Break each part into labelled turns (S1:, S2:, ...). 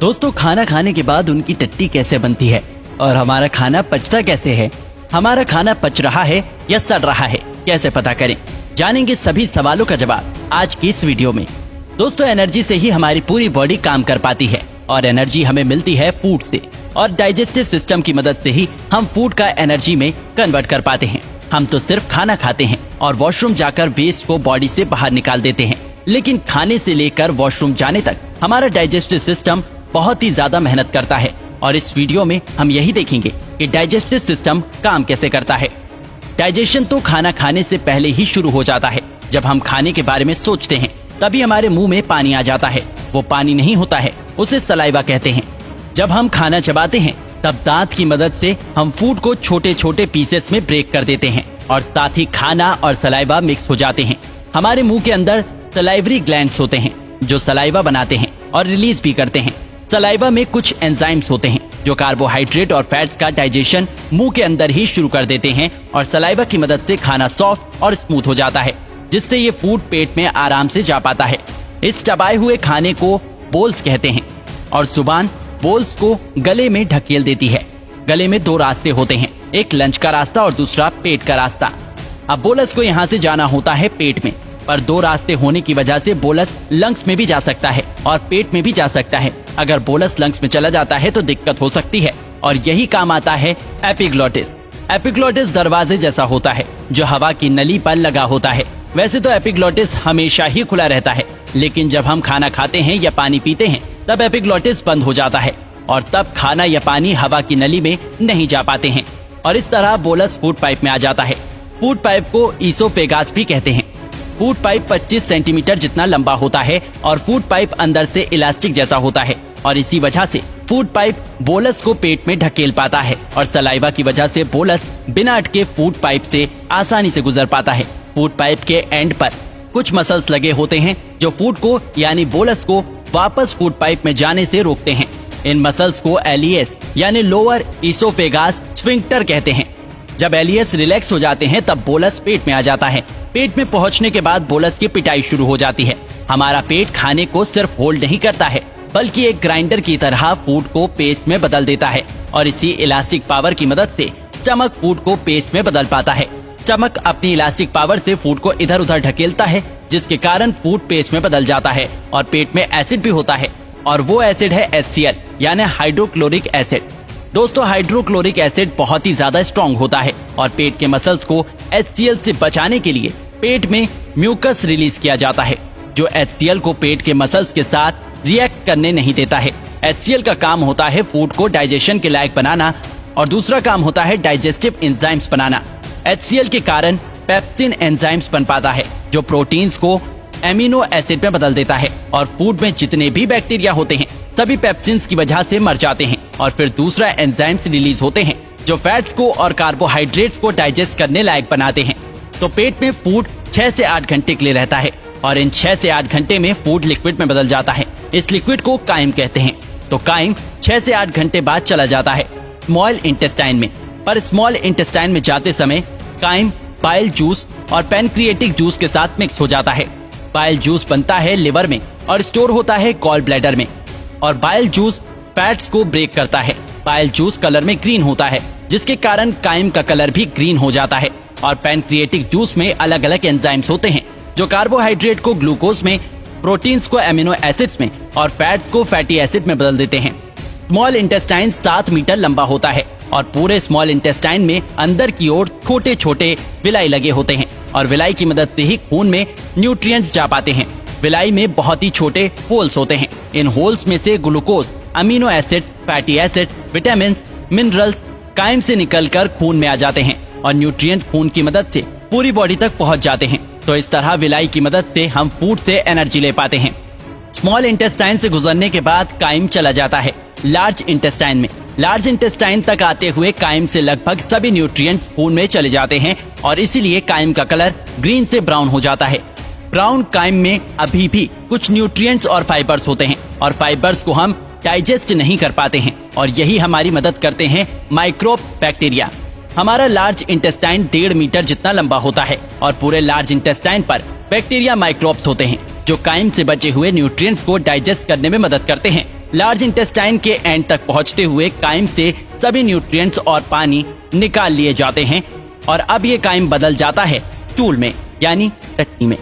S1: दोस्तों, खाना खाने के बाद उनकी टट्टी कैसे बनती है और हमारा खाना पचता कैसे है? हमारा खाना पच रहा है या सड़ रहा है, कैसे पता करें? जानेंगे सभी सवालों का जवाब आज की इस वीडियो में। दोस्तों, एनर्जी से ही हमारी पूरी बॉडी काम कर पाती है और एनर्जी हमें मिलती है फूड से, और डाइजेस्टिव सिस्टम की मदद से ही हम फूड का एनर्जी में कन्वर्ट कर पाते हैं। हम तो सिर्फ खाना खाते हैं और वॉशरूम जाकर वेस्ट को बॉडी से बाहर निकाल देते हैं, लेकिन खाने से लेकर वॉशरूम जाने तक हमारा डाइजेस्टिव सिस्टम बहुत ही ज्यादा मेहनत करता है। और इस वीडियो में हम यही देखेंगे कि डाइजेस्टिव सिस्टम काम कैसे करता है। डाइजेशन तो खाना खाने से पहले ही शुरू हो जाता है। जब हम खाने के बारे में सोचते हैं तभी हमारे मुंह में पानी आ जाता है। वो पानी नहीं होता है, उसे सलाइवा कहते हैं। जब हम खाना चबाते हैं तब दांत की मदद से हम फूड को छोटे छोटे पीसेस में ब्रेक कर देते हैं और साथ ही खाना और सलाइवा मिक्स हो जाते हैं। हमारे मुंह के अंदर सलाइवरी ग्लैंड्स होते हैं जो सलाइवा बनाते हैं और रिलीज भी करते हैं। सलाइवा में कुछ एंजाइम्स होते हैं जो कार्बोहाइड्रेट और फैट्स का डाइजेशन मुंह के अंदर ही शुरू कर देते हैं और सलाइवा की मदद से खाना सॉफ्ट और स्मूथ हो जाता है, जिससे ये फूड पेट में आराम से जा पाता है। इस चबाए हुए खाने को बोल्स कहते हैं और जुबान बोल्स को गले में ढकेल देती है। गले में दो रास्ते होते हैं, एक लंच का रास्ता और दूसरा पेट का रास्ता। अब बोलस को यहाँ से जाना होता है पेट में, पर दो रास्ते होने की वजह से बोलस लंग्स में भी जा सकता है और पेट में भी जा सकता है। अगर बोलस लंग्स में चला जाता है तो दिक्कत हो सकती है और यही काम आता है एपिग्लोटिस। एपिग्लोटिस दरवाजे जैसा होता है जो हवा की नली पर लगा होता है। वैसे तो एपिग्लोटिस हमेशा ही खुला रहता है, लेकिन जब हम खाना खाते हैं या पानी पीते हैं तब एपिग्लोटिस बंद हो जाता है और तब खाना या पानी हवा की नली में नहीं जा पाते हैं और इस तरह बोलस फूड पाइप में आ जाता है। फूड पाइप को ईसोफेगास भी कहते हैं। फूड पाइप 25 सेंटीमीटर जितना लंबा होता है और फूड पाइप अंदर से इलास्टिक जैसा होता है और इसी वजह से फूड पाइप बोलस को पेट में ढकेल पाता है और सलाइवा की वजह से बोलस बिना अटके फूड पाइप से आसानी से गुजर पाता है। फूड पाइप के एंड पर कुछ मसल्स लगे होते हैं जो फूड को यानी बोलस को वापस फूड पाइप में जाने से रोकते हैं। इन मसल्स को एलियस यानी लोअर ईसोफेगास स्फिंक्टर कहते हैं। जब एलियस रिलैक्स हो जाते हैं तब बोलस पेट में आ जाता है। पेट में पहुंचने के बाद बोलस की पिटाई शुरू हो जाती है। हमारा पेट खाने को सिर्फ होल्ड नहीं करता है, बल्कि एक ग्राइंडर की तरह फूड को पेस्ट में बदल देता है और इसी इलास्टिक पावर की मदद से स्टमक फूड को पेस्ट में बदल पाता है। स्टमक अपनी इलास्टिक पावर से फूड को इधर उधर ढकेलता है, जिसके कारण फूड पेस्ट में बदल जाता है और पेट में एसिड भी होता है और वो एसिड है HCl यानी हाइड्रोक्लोरिक एसिड। दोस्तों, हाइड्रोक्लोरिक एसिड बहुत ही ज्यादा स्ट्रॉन्ग होता है और पेट के मसल्स को HCl से बचाने के लिए पेट में म्यूकस रिलीज किया जाता है जो HCl को पेट के मसल्स के साथ रिएक्ट करने नहीं देता है। HCl का काम होता है फूड को डाइजेशन के लायक बनाना और दूसरा काम होता है डाइजेस्टिव एंजाइम्स बनाना। HCl के कारण पेप्सिन एंजाइम्स बन पाता है जो प्रोटीन्स को एमिनो एसिड में बदल देता है और फूड में जितने भी बैक्टीरिया होते हैं सभी पेप्सिन्स की वजह से मर जाते हैं और फिर दूसरा एंजाइम्स रिलीज होते हैं जो फैट्स को और कार्बोहाइड्रेट्स को डाइजेस्ट करने लायक बनाते हैं। तो पेट में फूड 6 से 8 घंटे के लिए रहता है और इन 6 से 8 घंटे में फूड लिक्विड में बदल जाता है। इस लिक्विड को काइम कहते हैं। तो काइम 6 से 8 घंटे बाद चला जाता है स्मॉल इंटेस्टाइन में, पर स्मॉल इंटेस्टाइन में जाते समय काइम बाइल जूस और पैनक्रिएटिक जूस के साथ मिक्स हो जाता है। बाइल जूस बनता है लिवर में और स्टोर होता है गॉल ब्लैडर में और बाइल जूस फैट्स को ब्रेक करता है। बाइल जूस कलर में ग्रीन होता है, जिसके कारण काइम का कलर भी ग्रीन हो जाता है। और पैनक्रिएटिक जूस में अलग अलग एंजाइम्स होते हैं जो कार्बोहाइड्रेट को ग्लूकोज में, प्रोटीन्स को एमिनो एसिड्स में और फैट्स को फैटी एसिड में बदल देते हैं। स्मॉल इंटेस्टाइन 7 मीटर लंबा होता है और पूरे स्मॉल इंटेस्टाइन में अंदर की ओर छोटे छोटे विलाई लगे होते हैं और विलाई की मदद से ही खून में न्यूट्रिएंट्स जा पाते हैं। विलाई में बहुत ही छोटे होल्स होते हैं। इन होल्स में से glucose, amino acid, fatty acid, vitamin, minerals chyme से निकलकर खून में आ जाते हैं और न्यूट्रिएंट खून की मदद से पूरी बॉडी तक पहुंच जाते हैं। तो इस तरह विलाई की मदद से हम फूड से एनर्जी ले पाते हैं। स्मॉल इंटेस्टाइन से गुजरने के बाद काइम चला जाता है लार्ज इंटेस्टाइन में। लार्ज इंटेस्टाइन तक आते हुए काइम से लगभग सभी न्यूट्रिएंट्स खून में चले जाते हैं और इसीलिए काइम का कलर ग्रीन से ब्राउन हो जाता है। ब्राउन काइम में अभी भी कुछ न्यूट्रिएंट्स और फाइबर्स होते हैं और फाइबर्स को हम डाइजेस्ट नहीं कर पाते हैं और यही हमारी मदद करते हैं माइक्रोब्स, बैक्टीरिया। हमारा लार्ज इंटेस्टाइन 1.5 मीटर जितना लंबा होता है और पूरे लार्ज इंटेस्टाइन पर बैक्टीरिया माइक्रोब्स होते हैं जो काइम से बचे हुए न्यूट्रिएंट्स को डाइजेस्ट करने में मदद करते हैं लार्ज इंटेस्टाइन के एंड तक पहुंचते हुए काइम से सभी न्यूट्रिएंट्स और पानी निकाल लिए जाते हैं और अब ये काइम बदल जाता है स्टूल में यानी टट्टी में,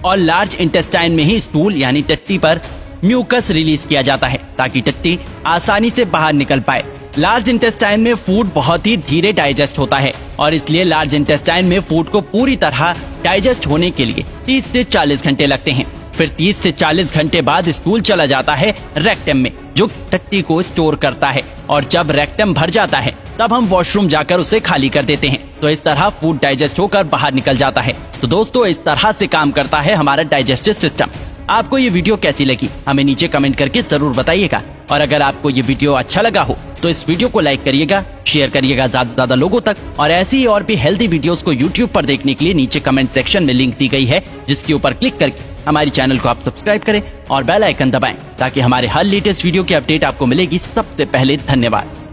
S1: और लार्ज इंटेस्टाइन में ही स्टूल यानी टट्टी पर म्यूकस रिलीज किया जाता है ताकि टट्टी आसानी से बाहर निकल पाए। लार्ज इंटेस्टाइन में फूड बहुत ही धीरे डाइजेस्ट होता है और इसलिए लार्ज इंटेस्टाइन में फूड को पूरी तरह डाइजेस्ट होने के लिए 30 से 40 घंटे लगते हैं। फिर 30 से 40 घंटे बाद स्टूल चला जाता है रेक्टम में, जो टट्टी को स्टोर करता है, और जब रेक्टम भर जाता है तब हम वॉशरूम जाकर उसे खाली कर देते हैं। तो इस तरह फूड डाइजेस्ट होकर बाहर निकल जाता है। तो दोस्तों, इस तरह से काम करता है हमारा डाइजेस्टिव सिस्टम। आपको ये वीडियो कैसी लगी हमें नीचे कमेंट करके जरूर बताइएगा, और अगर आपको ये वीडियो अच्छा लगा हो तो इस वीडियो को लाइक करिएगा, शेयर करिएगा ज्यादा से ज्यादा लोगों तक, और ऐसी और भी हेल्दी वीडियोस को यूट्यूब पर देखने के लिए नीचे कमेंट सेक्शन में लिंक दी गई है, जिसके ऊपर क्लिक करके हमारे चैनल को आप सब्सक्राइब करें और बेल आइकन दबाएं ताकि हमारे हर लेटेस्ट वीडियो की अपडेट आपको मिलेगी सबसे पहले। धन्यवाद।